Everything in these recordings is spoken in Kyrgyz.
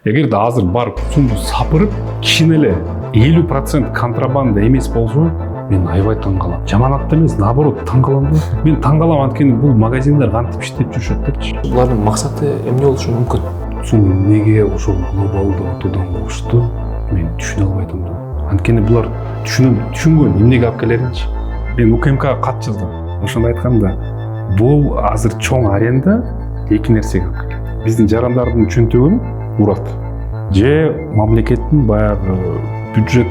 эгерде азыр барып сумду сапырып кичине эле 50% контрабанда эмес болсо мен аябай таң калам. Жаманатты эмес, наоборот таң калам да. Мен таң калам, анткени бул магазиндар кантип иштеп жүрүшөт депчи. Булардын максаты эмне болушу мүмкүн? Сум неге ошол глобалдуу отудан кошту? Мен түшүнө албай атам да. Анткени булар түшүнгөн эмнеге алып келеринчи. Мен УКМКга кат жаздым. Ошондо айтканда, бул азыр чоң аренда эки нерсеге алып келет. Биздин жарандардын чөнтөгүн урат. Же мамлекеттин баягы бюджет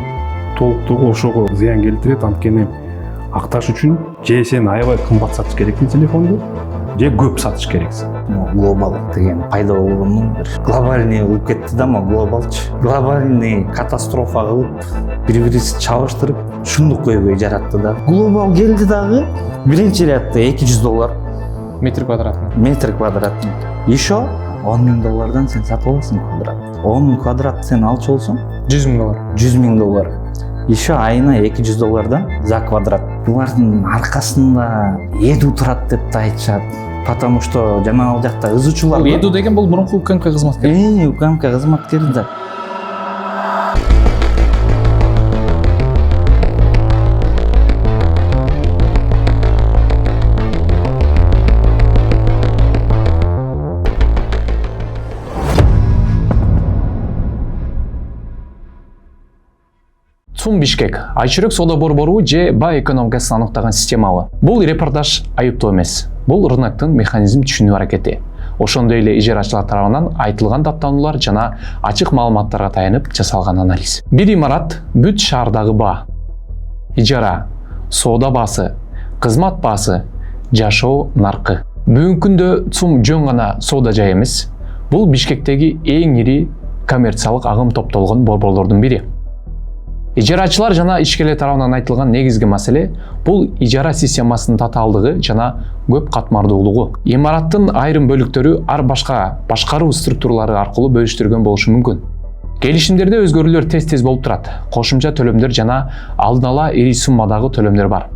толуктугу ошого зыян келтирет, анткени акташ үчүн же сен аябай кымбат сатыш керексиң телефонду, же көп сатыш керексиң. Глобал деген пайда болгондун бир глобальный кылып кетти да, глобалчы. Глобальный катастрофа кылып, бири-бирибизди чабыштырып, шундук көйгөй жаратты да. Глобал келди дагы, биринчи рядда $200. Метр квадратный. Метр квадратный. Еще $10,000 сен сатып аласың квадрат. 10 000 квадрат сен алчу болсоң, $100,000. $100,000. Еще айына $200 за квадрат. Булардын аркасында эду турат деп да айтышат. Потому что жана ал жакта ызычуулар. Эду деген бул мурунку УКМК кызматкери. УКМК кызматкери да. Цум Бишкек айчүрөк соода борбору же баа экономикасын аныктаган системабы. Бул репортаж айыптоо эмес. Бул рыноктун механизм түшүнүү аракети. Ошондой эле ижарачылар тарабынан айтылган даттануулар жана ачык маалыматтарга таянып жасалган анализ. Бир имарат бүт шаардагы баа, ижара, соода баасы, кызмат баасы, жашоо наркы. Бүгүнкү күндө Цум жөн гана соода жай эмес. Бул Бишкектеги эң ири коммерциялык агым топтолгон борборлордун бири. Ижарачылар жана ишкерлер тарабынан айтылган негизги маселе бул ижара системасынын татаалдыгы жана көп катмардуулугу. Имараттын айрым бөлүктөрү ар башка башкаруу структуралары аркылуу бөлүштүргөн болушу мүмкүн. Келишимдерде өзгөрүүлөр тез болуп турат. Кошумча төлөмдөр жана алдын ала ири суммадагы төлөмдөр бар.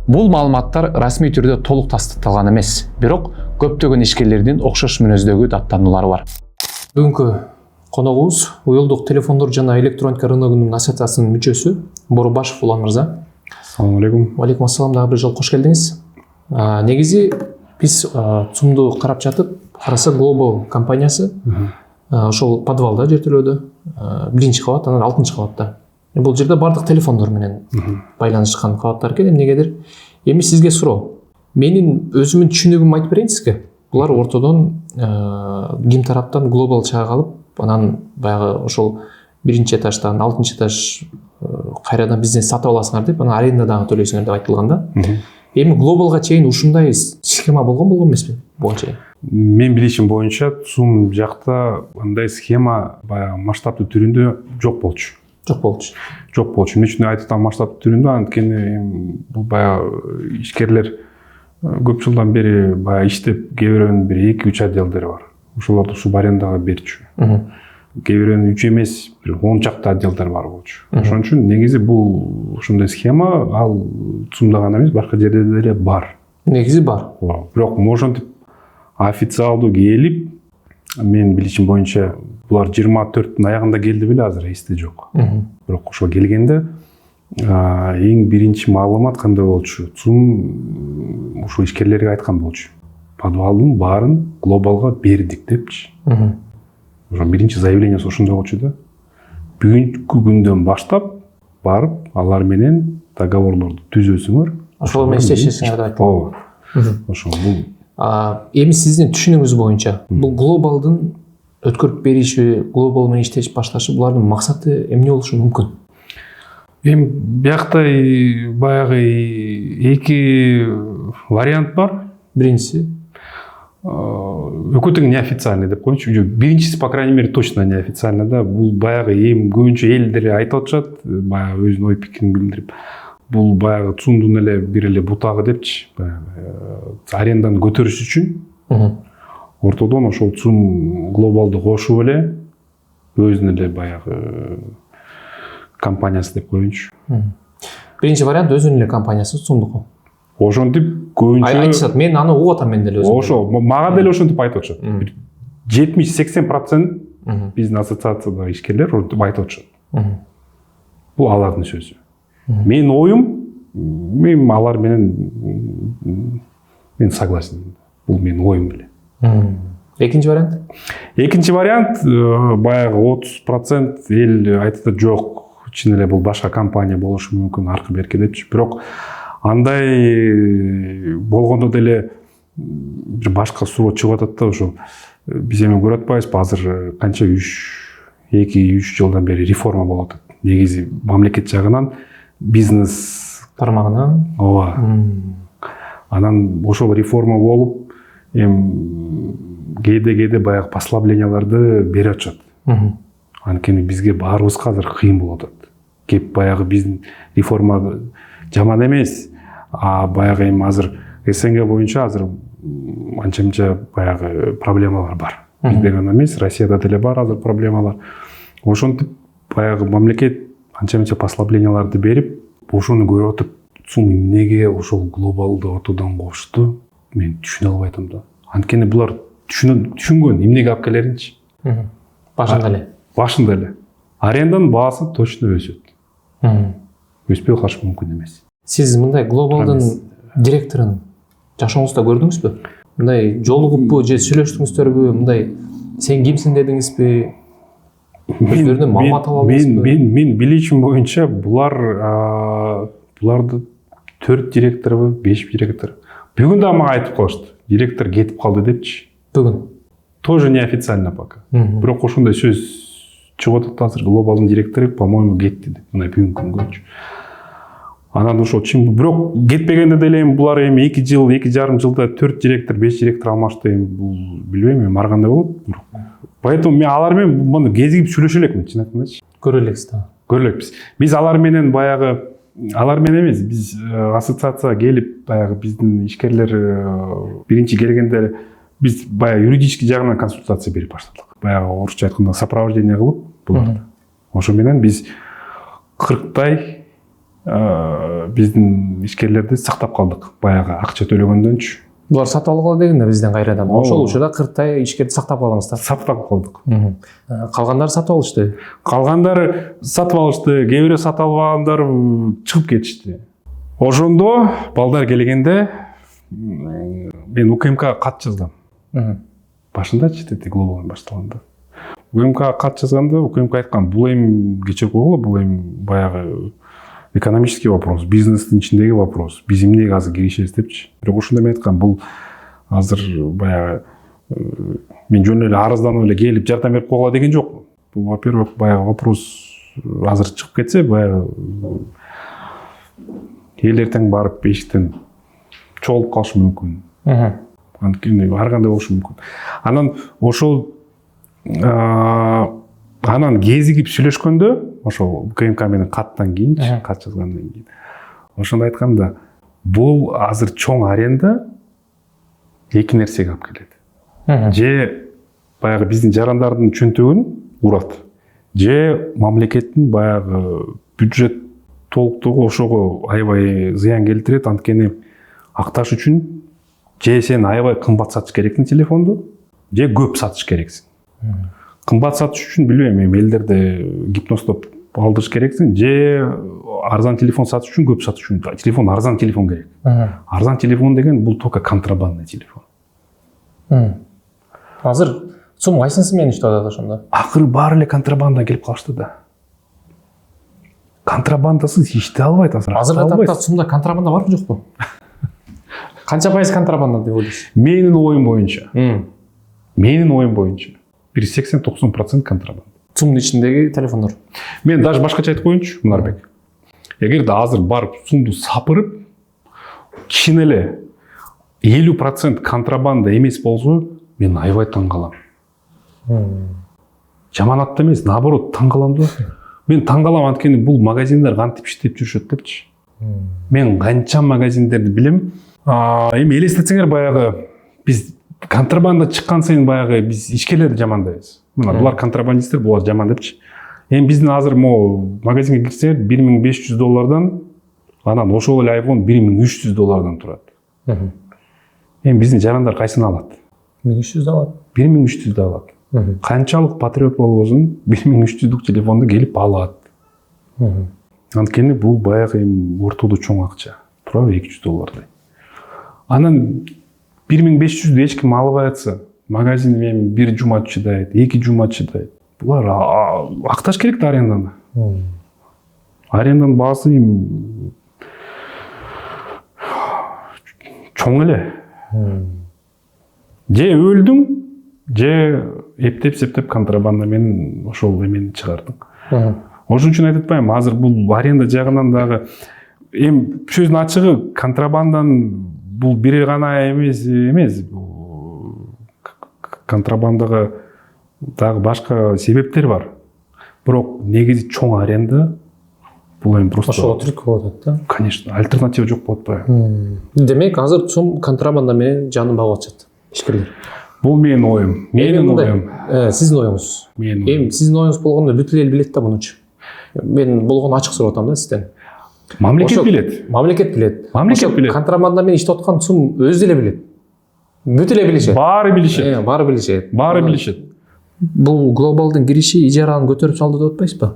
Бул маалыматтар расмий түрдө толук тастыкталган эмес, бирок көптөгөн ишкерлердин окшош мүнөздөгү даттануулары бар. Бүгүнкү коногубуз уюлдук телефондор жана электроника рыногунун ассоциациясынын мүчөсү Борубашев Улан мырза. Ассаламу алейкум. Алейкум ассалам, дагы бир жолу кош келдиңиз. Негизи биз Цумду карап жатып, караса Global компаниясы ошол подвалда жертөлөөдө, биринчи кабат, анан 6-чы кабатта. Бул жерде бардык телефондор менен байланышкан кабаттар экен. Эмнегедир эми сизге суроо. Менин өзүмдүн түшүнүгүмдү айтып берейин сизге. Булар ортодон ким тараптан Global чыга калып, анан баягы ошол биринчи этаждан 6-чы этаж кайрадан бизнес сатып аласыңар деп, анан аренда дагы төлөйсүңөр деп айтылган да. Эми Globalга чейин ушундай схема болгон эмеспи буга чейин? Мен билишим боюнча Цум жакта андай схема баягы масштабтуу түрүндө жок болчу. Эмне үчүн айтып атам масштабтуу түрүндө? Анткени бул баягы ишкерлер көп жылдан бери баягы иштеп, кээ бирөөнүн бир 2-3 отделдери бар. Ошолорду субарендага берчү. Кээ бирөөнүн 3 эмес, бир 10 чакта отделдер бар болчу. Ошон үчүн негизи бул ушундай схема ал Цумда гана эмес, башка жерде деле бар. Негизи бар. Бирок ошентип официалдуу келип, мен билишим боюнча булар 24-түн аягында келди беле, азыр эсте жок. Бирок ошо келгенде эң биринчи маалымат кандай болчу? Цум ошо ишкерлерге айткан болчу. Подвалдын баарын Глобалга бердик депчи. Ошо биринчи заявлениясы ошондой болчу да. Бүгүнкү күндөн баштап барып алар менен договорлорду түзөсүңөр. Ошол менен иштешесиңер деп айтты. Ошо бул. Эми сиздин түшүнүгүңүз боюнча бул Глобалдын өткөрүп бериши, Global менен иштеш башташы, булардын максаты эмне болушу мүмкүн? Эми биякта баягы эки вариант бар. Биринчиси өкө тең неофициальный деп коеюнчу. Биринчиси, по крайней мере, точно неофициальный да. Бул баягы эми көбүнчө элдер айтып атышат, баягы өзүнүн ой пикирин билдирип. Бул баягы Цумдун эле бир эле бутагы депчи. Баягы аренданы көтөрүш үчүн ортодон ошол Цум Глобалды кошуп эле өзүнүн эле баягы компаниясы деп коеюнчу. Биринчи вариант өзүнүн эле компаниясы Цумдуку. Ошентип көбүнчө айтышат, мен аны угуп атам, мен деле өзүм. Ошо мага деле ошентип айтып атышат. 70-80% биздин ассоциациядагы ишкерлер ушинтип айтып атышат. Бул алардын сөзү. Менин оюм, мен алар менен мен согласен. Бул менин оюм эле. Экинчи вариант? Экинчи вариант, баягы 30% эл айтат жок, чын эле бул башка компания болушу мүмкүн аркы берки депчи. Бирок андай болгондо деле бир башка суроо чыгып атат да, ошо биз эми көрүп атпайбызбы, азыр канча 2-3 жылдан бери реформа болуп атат. Негизи мамлекет жагынан бизнес тармагынан. ооба. Анан ошол реформа болуп, кээде баягы послабленияларды берип атышат. Анткени бизге баарыбызга азыр кыйын болуп атат. Кеп баягы биздин реформа жаман эмес, а баягы эми азыр СНГ боюнча азыр анча-мынча баягы проблемалар бар. Бизде гана эмес, Россияда деле бар азыр проблемалар. Ошентип баягы мамлекет анча-мынча послабленияларды берип, ошону көрүп атып, сум эмнеге ошол глобалды ортодон кошту, мен түшүнө албай атам да. Анткени булар түшүнгөн эмнеге алып келеринчи. Башында эле. Аренданын баасы точно өсөт. Өспөй калышы мүмкүн эмес. Сиз мындай глобалдын директорун жашооңузда көрдүңүзбү? Мындай жолугуппу же сүйлөштүңүздөрбү? Мындай сен кимсиң дедиңизби? Өздөрүнөн маалымат ала аласызбы? Мен билишим боюнча буларды 4 директорбу, 5 директор. Бүгүн да мага айтып калышты. Директор кетип калды депчи. Бүгүн. Тоже неофициально пока. Бирок ошондой сөз чыгып атат, азыр глобалдын директору, по-моему, кетти деп. Мына бүгүнкү күнгөчү. Анан ошо чын, бирок кетпегенде деле эми булар эми 2 жыл, 2,5 жылда 4 директор, 5 директор алмашты, эми бул билбейм, эми ар кандай болот. Поэтому мен алар менен муну кезигип сүйлөшө элекмин, чын айткандачы. Көрө элексиз да. Көрө элекпиз. Биз алар менен баягы, алар менен эмес, биз ассоциацияга келип, баягы биздин ишкерлер биринчи келгенде биз баягы юридический жагынан консультация берип баштадык. Баягы орусча айтканда сопровождение кылып буларды. Ошо менен биз 40тай биздин ишкерлерди сактап калдык. Баягы акча төлөгөндөнчү. Булар сатып алгыла дегенде бизден кайрадан. Ошол учурда 40тай ишкерди сактап калдыңыздар. Сактап калдык. Калгандары сатып алышты. Калгандары сатып алышты, кээ бирөө сатып албагандар чыгып кетишти. Ошондо балдар келгенде мен УКМК кат жаздым. Башындачы деди, глобалдан башталганда. УКМК кат жазганда УКМК айткан, бул эми кече койгула, бул эми баягы экономический вопрос, бизнестин ичиндеги вопрос. Биз эмнеге азыр киришебиз депчи. Бирок ошондо мен айткам, бул азыр баягы мен жөн эле арызданып эле келип жардам берип койгула деген жокмун. Бул, во-первых, баягы вопрос азыр чыгып кетсе, баягы эл эртең барып эшиктен чогулуп калышы мүмкүн. Анткени ар кандай болушу мүмкүн. Анан ошол анан кезигип сүйлөшкөндө, ошол УКМК менен каттан кийин, кат жазгандан кийин, ошондо айтканда, бул азыр чоң аренда эки нерсеге алып келет. Же баягы биздин жарандардын чөнтөгүн урат, же мамлекеттин баягы бюджет толуктугу ошого аябай зыян келтирет. Анткени акташ үчүн же сен аябай кымбат сатыш керексиң телефонду, же көп сатыш керексиң. Кымбат сатыш үчүн билбейм, эми элдерди гипноздоп алдырыш керексиң, же арзан телефон сатыш үчүн, көп сатыш үчүн телефон, арзан телефон керек. Арзан телефон деген бул только контрабандный телефон. Азыр сум кайсынысы менен иштеп атат ошондо? Акыры баары эле контрабанда келип калышты да. Контрабандасыз иштей албайт азыр. Азыркы тапта сумда контрабанда барбы жокпу? Канча пайыз контрабанда деп ойлойсуз? Менин оюм боюнча. Бир 80-90% контрабанда. Сумдун ичиндеги телефондор. Мен даже башкача айтып коеюнчу, Мунарбек. Эгерде азыр барып сумду сапырып, кичине эле 50% контрабанда эмес болсо, мен аябай таң калам. Жаман атты эмес, наоборот таң калам да. Мен таң калам, анткени бул магазиндар кантип иштеп жүрүшөт депчи. Мен канча магазиндерди билем. Эми элестетсеңер, баягы биз контрабанда чыккан сайын баягы биз ишкерлерди жамандайбыз. Мына булар контрабандисттер, булар жаман депчи. Эми биздин азыр магазинге кирсеңер $1500, анан ошол эле iPhone $1300 турат. Эми биздин жарандар кайсыны алат? 1300 алат. 1300 алат. канчалык патриот болбосун 1300 телефонду келип алат. Анткени бул баягы эми ортодо чоң акча. Туурабы $200. Анан 1500 эч ким албай атса, магазин эми бир жума чыдайт, 2 жума чыдайт. Булар акташ керек да аренданы. Аренданын баасы эми чоң эле. Же өлдүң, же эптеп контрабанда менен ошол эмени чыгардың. Ошон үчүн айтып атпайм, азыр бул аренда жагынан дагы эми сөздүн ачыгы контрабанданын бул бири гана эмес, контрабандага дагы башка себептер бар. Бирок негизи чоң аренда бул эми просто ошого түрткү болуп атат да. Конечно, альтернатива жок болуп атпайбы. Демек азыр чоң контрабанда менен жанын багып атышат ишкерлер. Бул менин оюм. Менин оюм. Сиздин оюңуз. Эми сиздин оюңуз болгондо бүт эл билет да мунучу. Мен болгону ачык сурап атам да сизден. Мамлекет билет. Мамлекет билет. Мамлекет билет. Контрабанда менен иштеп аткан сум өзү эле билет. Бүт эле билишет. Баары билишет. Баары билишет. Баары билишет. Бул глобалдын кириши ижараны көтөрүп салды деп атпайсызбы?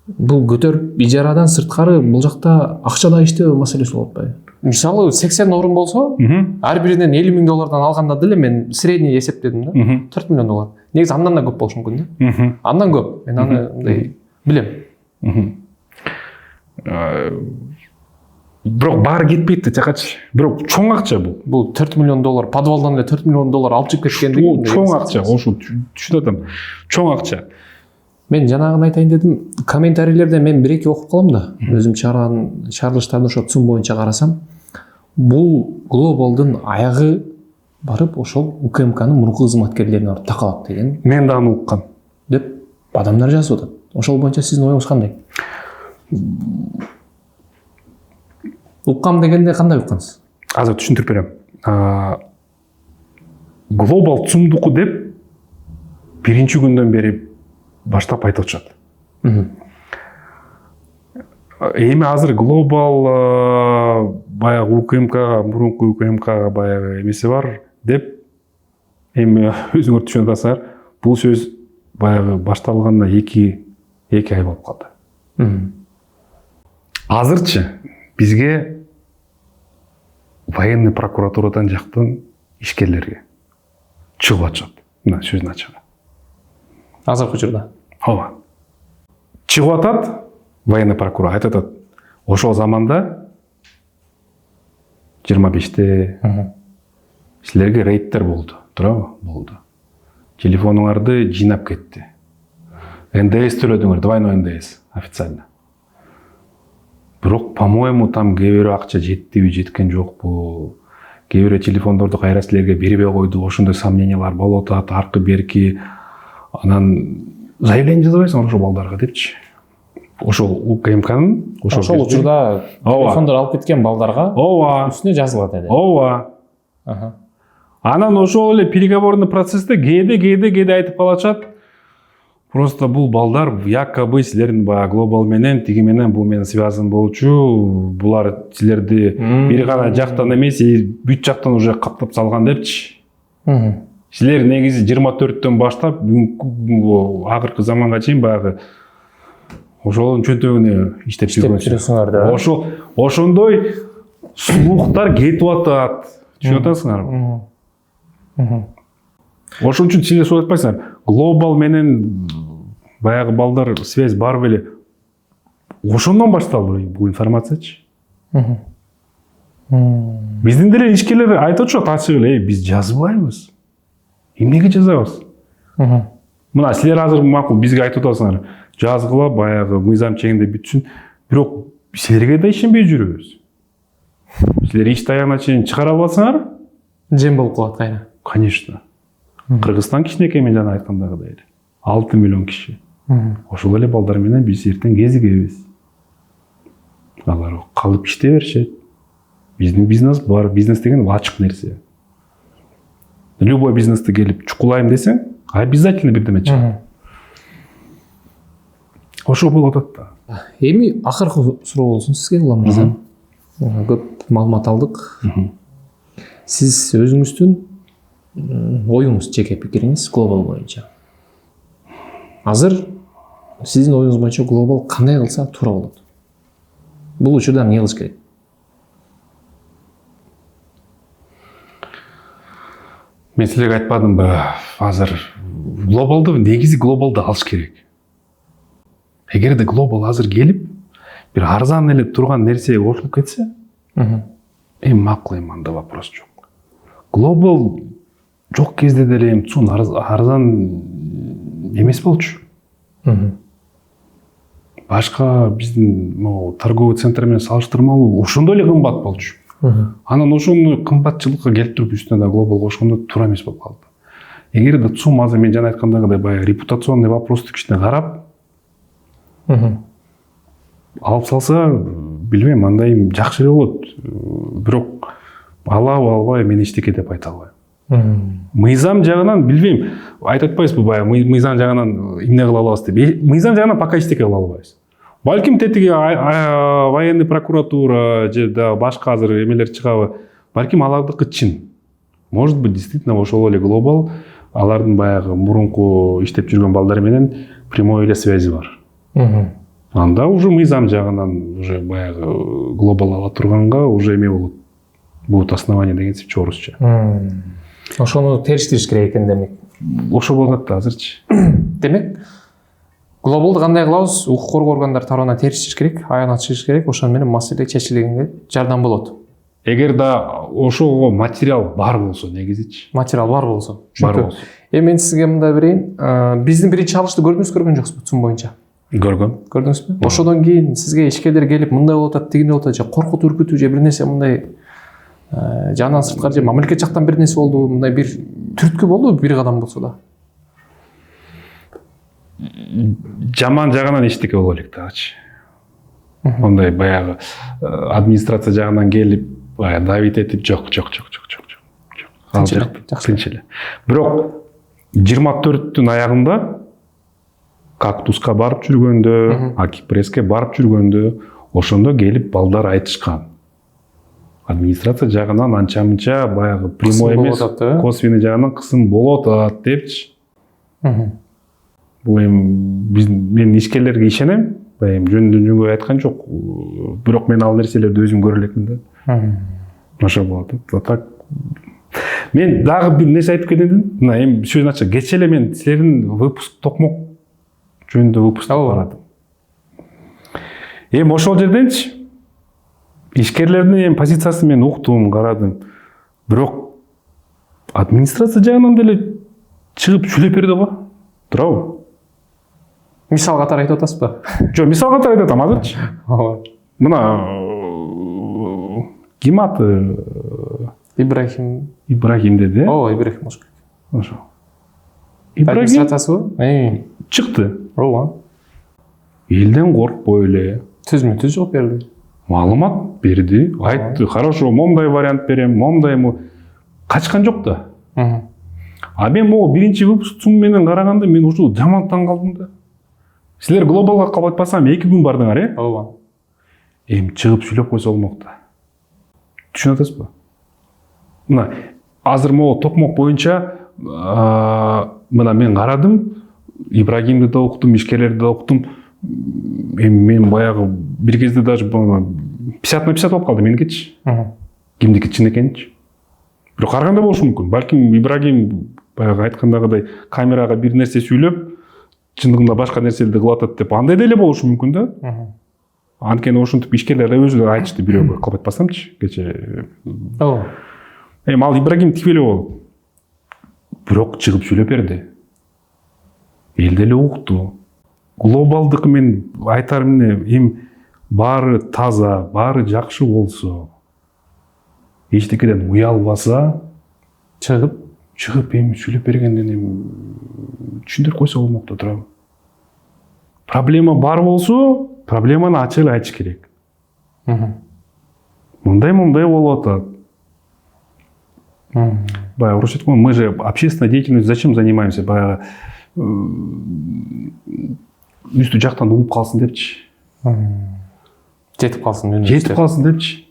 Бул көтөрүп ижарадан сырткары бул жакта акчада иштөө маселеси болуп атпайбы? Мисалы 80 орун болсо, ар биринен $50,000 алганда деле мен средний эсептедим да. $4 миллион. Негизи андан да көп болушу мүмкүн да. Андан көп. Мен аны мындай билем. Бирок баары кетпейт да жакачы. Бирок чоң акча бул. Бул $4 миллион, подвалдан эле $4 миллион алып чыгып кеткендиги. Чоң акча, ошо түшүнүп атам. Чоң акча. Мен жанагын айтайын дедим, комментарийлерде мен 1-2 окуп калам да. Өзүм чыгарылыштарды ошо цум боюнча карасам, бул глобалдын аягы барып ошол УКМКнын мурунку кызматкерлерине барып такалат деген. Мен да аны уккам Деп адамдар жазып атат. Ошол боюнча сиздин оюңуз кандай? Уккам дегенде кандай уккансыз? Азыр түшүндүрүп берем. Глобал цумдуку деп биринчи күндөн бери баштап айтылышат. Эми азыр глобал баягы УКМКга, мурунку УКМКга баягы эмеси бар деп эми өзүңөр түшүнүп атасыңар. Бул сөз баягы башталганына 2 ай болуп калды. Азырчы бизге военный прокуратурадан жактан ишкерлерге чыгып атышат. Мына сөздүн ачыгы. Азыркы учурда. Ооба. Чыгып атат, военный прокурор айтып атат. Ошол заманда 25-те силерге рейдтер болду, туурабы? Болду. Телефонуңарды жыйнап кетти. НДС төлөдүңөр, двойной НДС официально. Бирок, по-моему, там кээ бирөө акча жеттиби, жеткен жокпу. Кээ бирөө телефондорду кайра силерге бербей койду, ошондой сомнениялар болуп атат, аркы берки. Анан заявление жазбайсың ошол балдарга депчи. Ошол УКМКнын ошол учурда телефондор алып кеткен балдарга үстүнө жазылат эди. Ооба. Анан ошол эле переговорный процессте кээде айтып калышат. Просто бул балдар якобы силердин баягы глобал менен, тиги менен, бул менен связан болчу. Булар силерди бир гана жактан эмес, бүт жактан уже каптап салган депчи. Силер негизи 24-төн баштап акыркы заманга чейин баягы ошонун чөнтөгүнө иштеп жүрөсүңөр да. Ошондой слухтар кетип атат. Түшүнүп атасыңарбы? Ошон үчүн силер сурап атпайсыңар. Глобал менен баягы балдар связь бар беле. Ошондон башталды бул информациячы. Биздин деле ишкерлер айтып атышат ачык эле, биз жазбайбыз. Эмнеге жазабыз? Мына силер азыр макул бизге айтып атасыңар. Жазгыла баягы мыйзам чегинде бүтсүн. Бирок силерге да ишенбей жүрөбүз. Силер иш таягына чейин чыгара албасыңар? Жем болуп калат кайра. Конечно. Кыргызстан кичинекей, мен жана айткандагыдай эле. 6 миллион киши. Ошол эле балдар менен биз эртең кезигебиз. Алар калып иштей беришет. Биздин бизнес бар. Бизнес деген ачык нерсе. Любой бизнести келип чукулайм десең, обязательно бирдеме чыгат. Ошо болуп атат да. Эми акыркы суроо болсун сизге, Улам мырза. Көп маалымат алдык. Сиз өзүңүздүн оюңуз, жеке пикириңиз глобал боюнча? Азыр сиздин оюңуз боюнча глобал кандай кылса туура болот? Бул учурда эмне кылыш керек? Мен силерге айтпадымбы, азыр негизи глобалды алыш керек. Эгерде глобал азыр келип, бир арзан эле турган нерсеге кошулуп кетсе, макул, анда вопрос жок. Глобал жок кезде деле цун арзан эмес болчу. Башка биздин торговый центр менен салыштырмалуу ошондой эле кымбат болчу. Анан ошону кымбатчылыкка келип туруп үстүнө да глобал кошкондо туура эмес болуп калды. Эгерде ЦУМ азыр мен жана айткандагыдай баягы репутационный вопросту кичине карап алып салса, билбейм, андай жакшы эле болот. Бирок алабы албайбы мен эчтеке деп айта албайм. Мыйзам жагынан билбейм, айтып атпайсызбы баягы мыйзам жагынан эмне кыла алабыз деп. Мыйзам жагынан пока эчтеке кыла албайбыз. Балким тетиги военный прокуратура же да башка азыр эмелер чыгабы, балким алардыкы чын. Может быть, действительно ошол эле глобал алардын баягы мурунку иштеп жүргөн балдары менен прямой эле связи бар. Анда уже мыйзам жагынан уже баягы глобал ала турганга уже эме болот. Будет основание деген сөзчү орусча. Ошону териштириш керек экен демек. Ошо болот да азырчы. Демек, глобалды кандай кылабыз? Укук коргоо органдары тарабынан териштириш керек, аянат чыгыш керек, ошону менен маселе чечилгенге жардам болот. Эгер да ошого материал бар болсо, негизичи. Материал бар болсо. Бар болсо. Мен сизге мындай берейин. Биздин биринчи чалышты көргөн жоксузбу ЦУМ боюнча? Көрдүңүзбү? Ошодон кийин сизге ишкерлер келип мындай болуп атат, тигиндей болуп атат, же коркутуп үркүтүү же бир нерсе мындай жанынан сырткары же мамлекет жактан бир нерсе болду, мындай бир түрткү болду бир кадам болсо да. Жаман жагынан эчтеке боло элек дагычы. Ондай баягы администрация жагынан келип, баягы давить этип жок. Тынч эле. Бирок 24-түн аягында Кактуска барып жүргөндө, Акипресске барып жүргөндө, ошондо келип балдар айтышкан. Администрация жагынан анча-мынча баягы прямой эмес, косвенный жагынан кысым болот атат депчи. Бул мен ишкерлерге ишенем, жөндөн айткан жок. Бирок мен ал нерселерди өзүм көрө элекмин да. Ошо болот. Так. Мен дагы бир нерсе айтып кетейин. Мына эми сөзүн ача кечээ эле мен силердин выпуск токмок жөнүндө выпуск карадым. Эми ошол жерденчи ишкерлердин позициясын мен уктум, карадым. Бирок администрация жагынан деле чыгып сүйлөп берди го. Туурабы? Мисал катары айтып атасызбы? Жок, мисал катары айтып атам азырчы. Мына ким аты? Ибрахим деди. Ибрахим болуш керек. Ошо. Администрациясыбы? Чыкты. Элден коркпой эле. Түзмө-түз жооп берди. Маалымат берди, айтты, хорошо, момдай вариант берем, момдай качкан жок да. А мен могу биринчи выпуск ЦУМ менен караганда мен ушул жаман таң калдым да. Силер глобалга кабыл айтпасам 2 күн бардыңар, Эми чыгып сүйлөп койсо болмок да. Түшүнүп атасызбы? Мына азыр могу токмок боюнча мына мен карадым, Ибрагимди да уктум, ишкерлерди да уктум. Эми мен баягы бир кезде даже 50/50 болуп калды меникичи. Кимдики чын экеничи. Бирок ар кандай болушу мүмкүн. Балким Ибрагим баягы айткандагыдай камерага бир нерсе сүйлөп, чындыгында башка нерселерди кылып атат деп андай деле болушу мүмкүн да. Анткени ошентип ишкерлер өзү айтышты, бирөөгө кылып айтпасамчы кечээ. Эми ал Ибрагим тип эле болду. Бирок чыгып сүйлөп берди. Эл деле укту. Глобалдык мен айтарым эмне, эми баары таза, баары жакшы болсо, эчтекеден уялбаса, чыгып эми сүйлөп бергенден эми түшүндүрүп койсо болмок да, туурабы? Проблема бар болсо, проблеманы ачык эле айтыш керек. Мындай болуп атат. Баягы орусча айтканда, мы же общественной деятельностью зачем занимаемся? Баягы үстү жактан угуп калсын депчи. Жетип калсын депчи.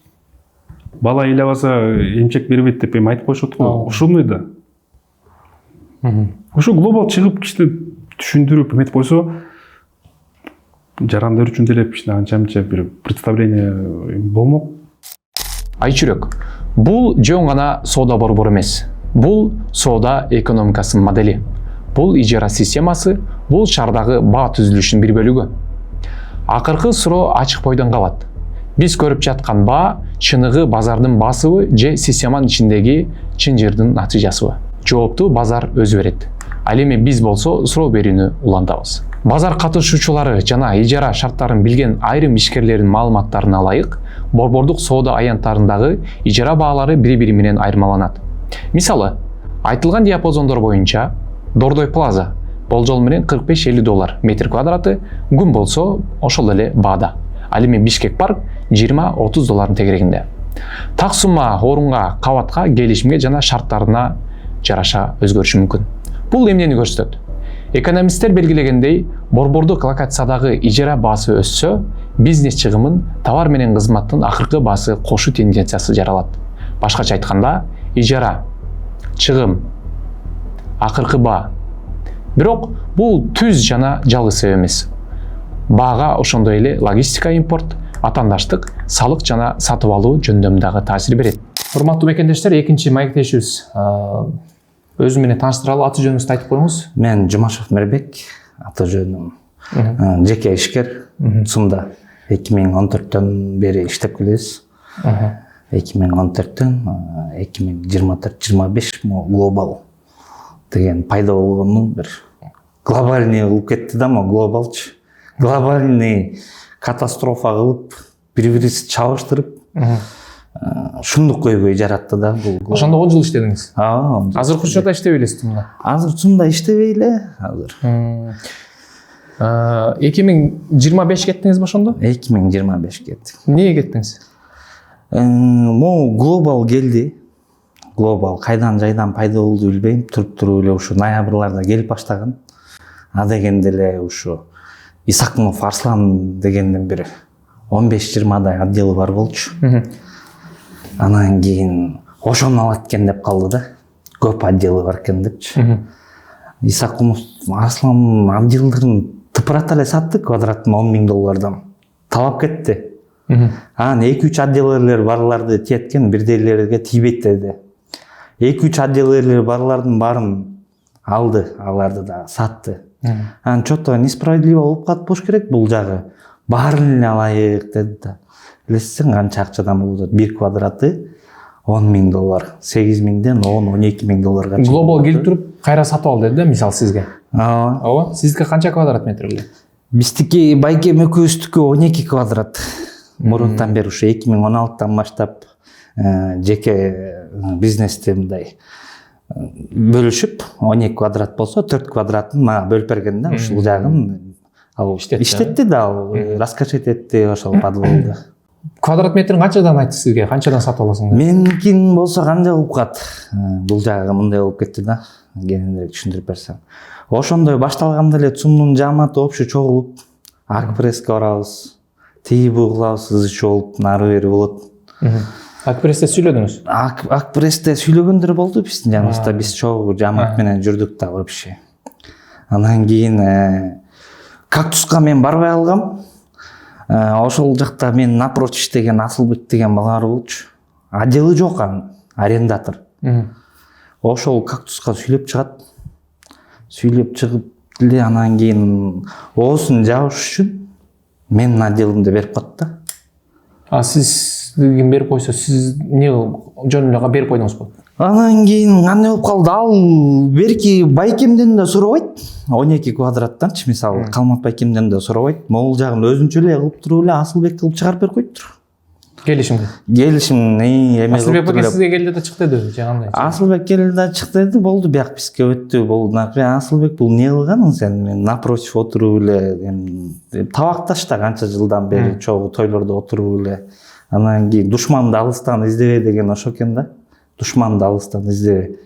Бала ыйлабаса эмчек бербейт деп эми айтып коюшат го. Ошондой да. ошо глобал чыгып кичине түшүндүрүп эметип койсо жарандар үчүн деле кичине анча мынча бир представление болмок. Айчүрөк, бул жөн гана соода борбору эмес. Бул соода экономикасынын модели. Бул ижара системасы, бул шаардагы баа түзүлүшүнүн бир бөлүгү. Акыркы суроо ачык бойдон калат. Биз көрүп жаткан баа чыныгы базардын басыбы же системанын ичиндеги чынжырдын натыйжасыбы? Жоопту базар өзү берет. Ал эми биз болсо суроо берүүнү улантабыз. Базар катышуучулары жана ижара шарттарын билген айрым ишкерлердин маалыматтарына ылайык, борбордук соода аянттарындагы ижара баалары бири-бири менен айырмаланат. Мисалы, айтылган диапазондор боюнча Дордой Плаза болжол менен $45-50 метр квадраты, күн болсо ошол эле баада. Ал эми Бишкек парк $20-30 тегерегинде. Так сумма орунга, кабатка, келишимге жана шарттарына жараша өзгөрүшү мүмкүн. Бул эмнени көрсөтөт? Экономисттер белгилегендей, борбордук локациядагы ижара баасы өссө, бизнес чыгымын товар менен кызматтын акыркы баасы кошу тенденциясы жаралат. Башкача айтканда, ижара, чыгым, акыркы баа. Бирок бул түз жана жалгыз себеп эмес. Баага ошондой эле логистика, импорт, атаандаштык, салык жана сатып алуу жөндөмү таасир берет. Урматтуу мекендештер, экинчи маектешибиз өзү менен тааныштыралы, аты жөнүңүздү айтып коюңуз. Мен Жумашев Мирбек, аты жөнүм. Жеке ишкер, ЦУМда 2014-төн бери иштеп келебиз. 2014-төн 2024-25 глобал деген пайда болгону бир глобальный болуп кетти да, глобалчы. Глобальный катастрофа кылып, бири-бирибизди чабыштырып, шундук көйгөй жаратты да бул. Ошондо 10 жыл иштедиңиз. Азыр учурда иштебей элесиз ЦУМда? Азыр ЦУМда иштебей эле, азыр. 2025 кеттиңизби ошондо? 2025 кеттик. Эмнеге кеттиңиз? Могу глобал келди. Глобал кайдан жайдан пайда болду билбейм. Туруп эле ушу ноябрларда келип баштаган. А дегенде эле ушу Исакмов Арслан дегендин бир 15-20 отделы бар болчу. Анан кийин ошону алат экен деп калды да. Көп отделы бар экен депчи. Исакмов Арслан отделдерин тыпырата эле сатты квадратын $10,000. Талап кетти. Анан 2-3 отделерлер барларды тиеткен, бирдейлерге тийбейт деди. 2-3 отделерлер барлардын баарын алды, аларды да сатты. Анан чото несправедливо болуп калат болуш керек бул жагы. Баарын эле алайык деди да. Билесиң канча акчадан болот? 1 квадраты $10,000, $8,000ден $12,000 Глобал келип туруп кайра сатып ал деди да, мисалы сизге. Ооба. Сиздики канча квадрат метр эле? Биздики байкем экөөбүздүкү 12 квадрат. Мурунтан бери ушу 2016-тан баштап жеке бизнести мындай бөлүшүп 12 квадрат болсо 4 квадратын мага бөлүп берген да, ушул жагын ал иштетти да, ал раскошет этти ошол подвалды. Квадрат метрин канчадан айтты сизге? Канчадан сатып аласың? Меникин болсо кандай болуп калат? Бул жагы мындай болуп кетти да. Кененирээк түшүндүрүп берсем. Ошондой башталганда эле ЦУМдун жааматы общий чогулуп, Акпресске барабыз. Тиги кылабыз, ызычы болуп, нары бери болот. Акпрессте сүйлөдүңүз? Акпрессте сүйлөгөндөр болду биздин жаныбызда. Биз чогуу жаамат менен жүрдүк да вообще. Анан кийин Кактуска мен барбай алгам. Ошол жакта мен напротив иштеген Асылбек деген бала бар болчу. Отделы жок анын, арендатор. Ошол Кактуска сүйлөп чыгат. Сүйлөп чыгып эле анан кийин оосун жабыш үчүн менин отделимди берип коет да. Сиз ким берип койсо, сиз эмне жөн эле берип койдуңузбу? Анан кийин кандай болуп калды? Ал берки байкемден да сурабайт. 12 квадраттанчы мисалы Калмат байкемден да сурабайт. Могул жагын өзүнчө эле кылып туруп эле Асылбек кылып чыгарып берип коюптур. Келишимге. Келишим эме. Асылбек байке сизге келди да чыкты деди, же кандай? Асылбек келди да чыкты деди, болду, бияк бизге өттү, болду. Асылбек бул эмне кылганың сен? Мен напротив отуруп эле табакташ да канча жылдан бери чогуу тойлордо отуруп эле. Анан кийин душманды алыстан издебе деген ошо экен да. Душманды алыстан издебе.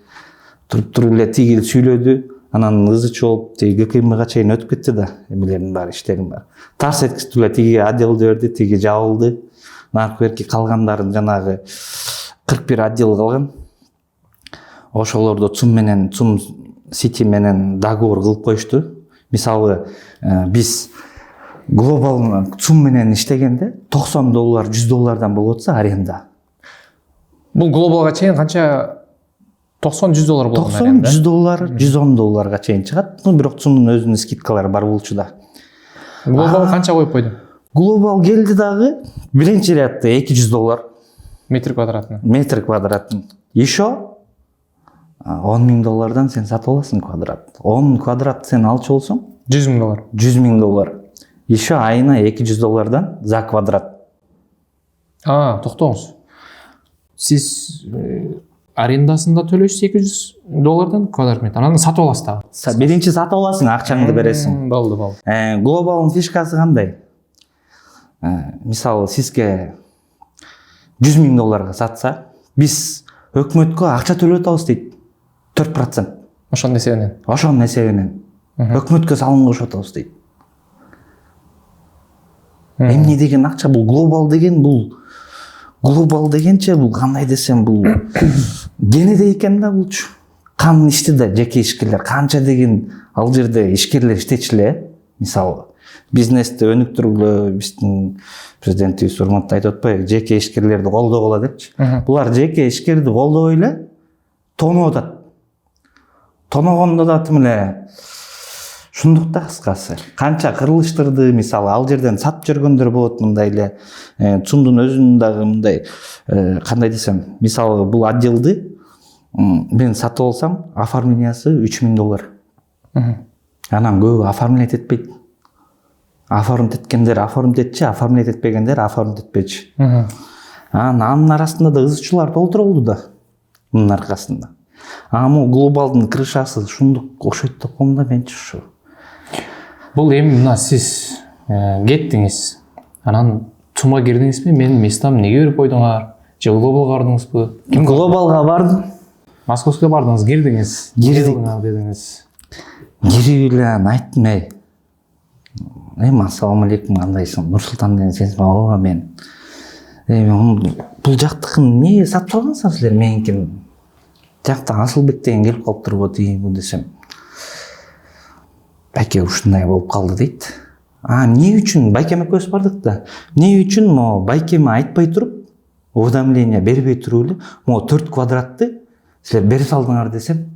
Туруп эле тиги сүйлөдү. Анан ызычы болуп, тиги ГКМга чейин өтүп кетти да, эмелердин баары, иштердин баары. Тарс эткизип эле тиги отделди берди, тиги жабылды. Наркы берки калгандарын жанагы 41 отдел калган. Ошолордо ЦУМ менен ЦУМ City менен договор кылып коюшту. Мисалы, биз глобал ЦУМ менен иштегенде $90 $100 болуп атса аренда. Бул глобалга чейин канча $90-100 болгон. $90 $110 чейин чыгат. Бирок ЦУМдун өзүнүн скидкалары бар болчу да. Глобал канча коюп койдуң? Глобал келди дагы биринчи рядда $200 Метр квадратный. метр квадратный. Еще $10,000 сен сатып аласың квадрат. 10 квадрат сен алчу болсоң $100,000. $100,000. Еще айына $200 за квадрат. Токтоңуз. Сиз арендасын да төлөйсүз $200 квадрат метр. Анан сатып аласыз дагы. Биринчи сатып аласың, акчаңды бересиң. Болду. Глобалдын фишкасы кандай? Мисалы, сизге $100,000 сатса, биз өкмөткө акча төлөп атабыз дейт. 4%. Ошонун эсебинен. Ошонун эсебинен. Өкмөткө салым кошуп атабыз дейт. Эмне деген акча бул? Глобал дегенче бул кандай десем, бул генеде экен да булчу. Кан ишти да жеке ишкерлер, канча деген ал жерде ишкерлер иштечиле. Мисалы, бизнести өнүктүргүлө биздин президентибиз урматтуу айтып атпайбы, жеке ишкерлерди колдогула депчи. Булар жеке ишкерди колдобой эле тонуп атат. Тоногондо да тим эле шундук да кыскасы. Канча кырылыштырды, мисалы, ал жерден сатып жүргөндөр болот мындай эле. ЦУМдун өзүнүн дагы мындай кандай десем, мисалы, бул отделди мен сатып алсам, оформлениясы $3,000. Анан көбү оформлять этпейт. Оформлять эткендер оформлять этчи, оформлять этпегендер оформлять этпечи. Анын арасында да ызычуулар толтура болду да. Мунун аркасында. Могу глобалдын крышасы шундук окшойт деп коем да менчи ушу. Бул эми мына сиз кеттиңиз. Анан ЦУМга кирдиңизби? Менин местам неге берип койдуңар? Же глобалга бардыңызбы? Глобалга бардым. Московского бардыңыз, кирдиңиз. Дедиңиз. Кирип эле айттым, ассалам алейкум, кандайсың? Нурсултан деген сенсиң ба? Мен бул жактыкын эмне сатып алгансыңар силер? Меникин жакта Асылбек деген келип калыптыр дейм десем. Байке ушундай болуп калды дейт. Эмне үчүн байкем экөөбүз бардык да. Эмне үчүн байкеме айтпай туруп, уведомление бербей туруп эле, 4 квадратты силер берип салдыңар десем,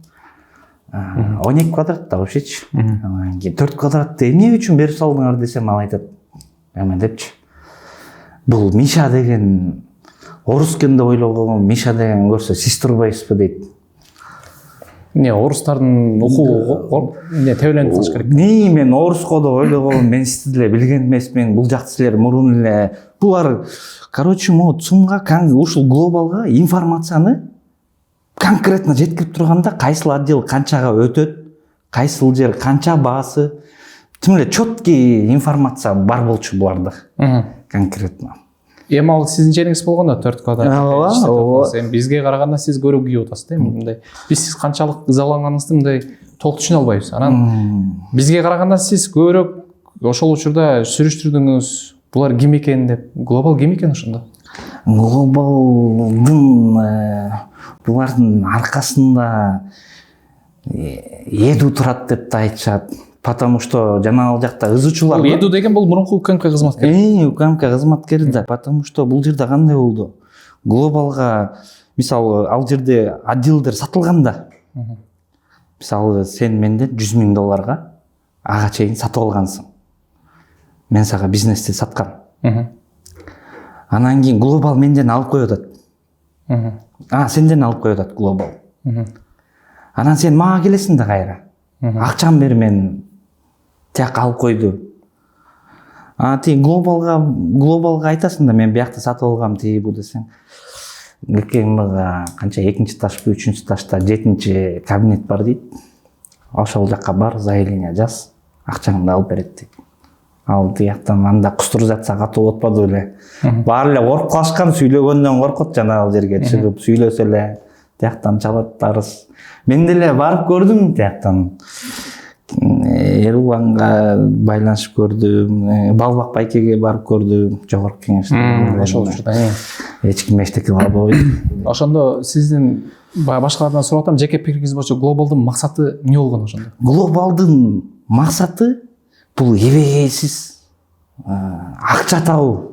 12 квадрат да вообще-чи. 4 квадратты эмне үчүн берип салдыңар десем, ал айтат, эме депчи. Бул Миша деген орус экен деп ойлогом, Миша деген көрсө сиз турбайсызбы дейт. Орустардын окуу тебеленип кылыш керек. Мен оруско да ойлогом, мен сизди деле билген эмесмин, бул жакты силер мурун эле. Булар, ЦУМга, ушул глобалга информацияны конкретно жеткирип турганда, кайсыл отдел канчага өтөт, кайсыл жер канча баасы, тим эле четкий информация бар болчу буларда. Конкретно. Эми ал сиздин жериңиз болгондо 4 квадрат. Эми бизге караганда сиз көрө күйүп атасыз да, мындай. Биз сиз канчалык ызаланганыңызды мындай толук түшүнө албайбыз. Анан бизге караганда сиз көбүрөөк ошол учурда сүрүштүрдүңүз. Булар ким экен деп. Глобал ким экен ошондо? Глобалдын булардын аркасында Эду турат деп да айтышат. Потому что жана ал жакта ызычуулар. Эду деген бул мурунку УКМК кызматкер. УКМК кызматкери да. Потому что бул жерде кандай болду? Глобалга, мисалы, ал жерде отделдер сатылганда. Мисалы, сен менден $100,000 ага чейин сатып алгансың. Мен сага бизнести саткам. Анан кийин глобал менден алып коюп атат. Сенден алып коюп атат глобал. Анан сен мага келесиң да кайра. Акчам бер, мен тияк алып койду. Ти глобалга айтасың да, мен биякта сатып алгам бу десең. ГКМга канча 2-этажбы, 3-этажда 7-чи кабинет бар дейт. Ошол жакка бар, заявление жаз, акчаңды алып берет дейт. Ал тияктан анда кустур жатса катуу отпады эле. Баары эле коркуп калышкан, сүйлөгөндөн коркот, жана ал жерге чыгып сүйлөсө эле тияктан чалат арыз. Мен деле барып көрдүм тияктан. Эруланга байланышып көрдүм, Балбак байкеге барып көрдүм, жогорку кеңеште. Ошол учурда Эч ким эчтеке кылбайт. ошондо сиздин башкалардан сурап атам, жеке пикириңиз боюнча глобалдын максаты эмне болгон ошондо? Глобалдын максаты бул эбегейсиз акча табуу.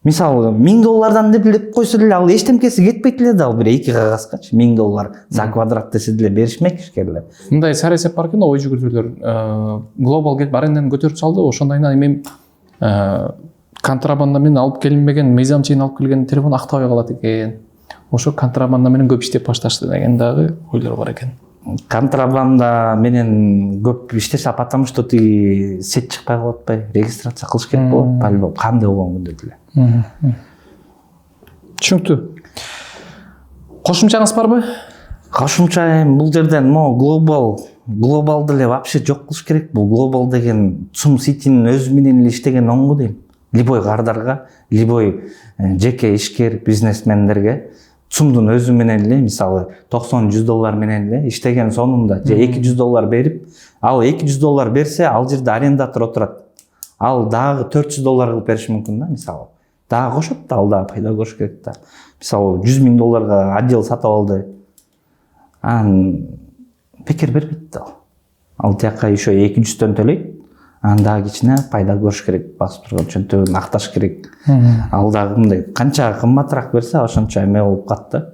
Мисалы $1000 деп койсо деле ал эчтемкеси кетпейт эле да, ал бир 2 кагаскачы $1000 за квадрат десе деле беришмек ишкерлер. Мындай саресеп бар экен, ой жүгүртүүлөр. Глобал келип аренданы көтөрүп салды, ошондайынан эми контрабанда менен алып келинбеген, мыйзам чейин алып келген телефон актабай калат экен. Ошо контрабанда менен көп иштеп башташты деген дагы ойлор бар экен. Контрабанда менен көп иштеши, потому что тиги сет чыкпай калып атпайбы, регистрация кылыш керек болот, по-любому кандай болгон күндө деле. Түшүнүктүү. Кошумчаңыз барбы? Кошумча эми бул жерден глобал деле вообще жок кылыш керек. Бул глобал деген Цум Ситинин өзү менен эле иштеген оңгу дейм. Любой кардарга, любой жеке ишкер бизнесмендерге Цумдун өзү менен эле, мисалы $90-100 менен эле иштеген сонунда же $200 берип, ал $200 берсе, ал жерде арендатор отурат. Ал дагы $400 кылып бериши мүмкүн да, мисалы. Дагы кошот да, ал дагы пайда көрүш керек да. Мисалы $100,000 отдел сатып алды. Бекер бербейт да. Ал тияка еще 200-төн төлөйт. Анда кичине пайда көрүш керек, басып турган чөнтөгүн акташ керек. Ал дагы мындай канча кымбатыраак берсе, ошончо эме болуп катты.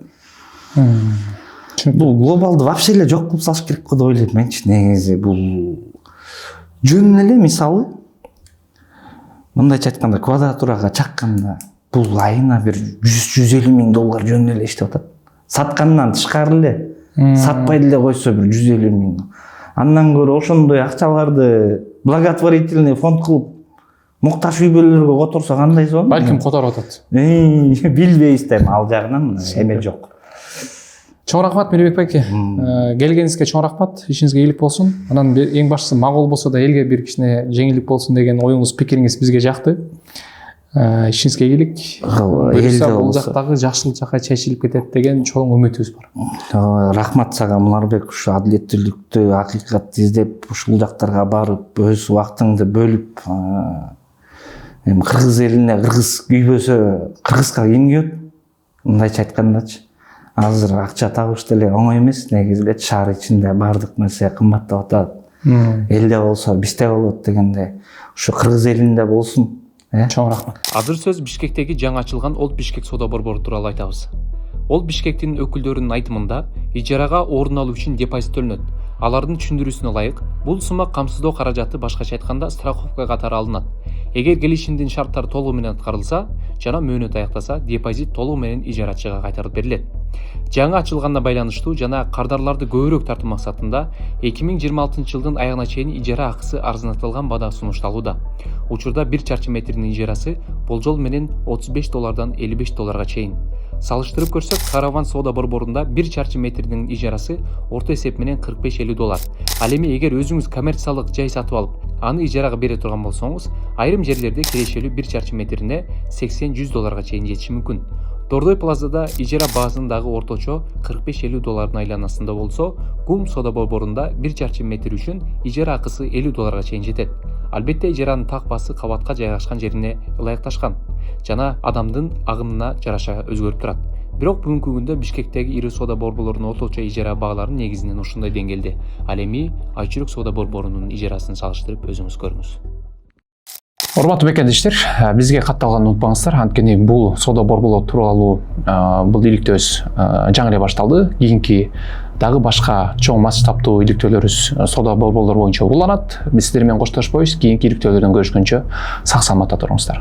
Бул глобалды вообще эле жок кылып салыш керек го деп ойлойм менчи. Негизи бул жөн эле, мисалы мындайча айтканда квадратурага чакканда бул айына бир $100-150 жөн эле иштеп атат. Саткандан тышкары эле, сатпай деле койсо бир $150,000. Андан көрө ошондой акчаларды благотворительный фонд кылып муктаж үй бүлөлөргө которсо кандай сон? Балким которуп атат. Билбейбиз да, ал жагынан эме жок. Чоң рахмат Мирбек байке. Келгениңизге чоң рахмат. Ишиңизге ийгилик болсун. Анан эң башкысы макул болсо да элге бир кичине жеңилдик болсун деген оюңуз, пикириңиз бизге жакты. Ишиңизге ийгилик. Бул жактагы жакшылык жакка чечилип кетет деген чоң үмүтүбүз бар. Рахмат сага Мунарбек, ушу адилеттүүлүктү, акыйкатты издеп, ушул жактарга барып, өз убактыңды бөлүп, эми кыргыз элине, кыргыз күйбөсө кыргызга ким күйөт? Мындайча айткандачы, азыр акча табыш деле оңой эмес, негизи эле шаар ичинде баардык нерсе кымбаттап атат. Элде болсо бизде болот дегенде, ушу кыргыз элинде болсун. Чоң рахмат. Азыр сөз Бишкектеги жаңы ачылган Олд Бишкек соода борбору тууралуу айтабыз. Олд Бишкектин өкүлдөрүнүн айтымында, ижарага орун алуу үчүн депозит төлөнөт. Алардын түшүндүрүүсүнө ылайык, бул сумма камсыздоо каражаты башкача айтканда страховка катары алынат. Эгер келишимдин шарттары толугу менен аткарылса жана мөөнөт аяктаса, депозит толугу менен ижарачыга кайтарылып берилет. Жаңы ачылганына байланыштуу жана кардарларды көбүрөөк тартуу максатында 2026-жылдын аягына чейин ижара акысы арзанатылган баада сунушталууда. Учурда 1 чарчы метрдин ижарасы болжол менен $35 $55 чейин. Салыштырып көрсөк, Караван соода борборунда 1 чарчы метрдин ижарасы орто эсеп менен $45-50. Ал эми эгер өзүңүз коммерциялык жай сатып алып, аны ижарага бере турган болсоңуз, айрым жерлерде кирешелүү 1 чарчы метрине $80-100 чейин жетиши мүмкүн. Дордой плазада ижара баасындагы орточо $45-50 айланасында болсо, Гум соода борборунда 1 чарчы метр үчүн ижара акысы $50 чейин жетет. Албетте ижаранын так баасы кабатка жайгашкан жерине ылайыкташкан жана адамдын агымына жараша өзгөрүп турат. Бирок бүгүнкү күндө Бишкектеги ири соода борборлорунун орточо ижара баалары негизинен ушундай деңгээлде. Ал эми Айчүрөк соода борборунун ижарасын салыштырып өзүңүз көрүңүз. Урматтуу бекендештер, бизге катталганды унутпаңыздар. Анткени бул соода борборлор тууралуу бул иликтөөбүз жаңы эле башталды. Кийинки дагы башка чоң масштабтуу иликтөөлөрүбүз соода борборлор боюнча уланат. Биз сиздер менен коштошпойбуз. Кийинки иликтөөлөрдөн көрүшкөнчө сак саламатта туруңуздар.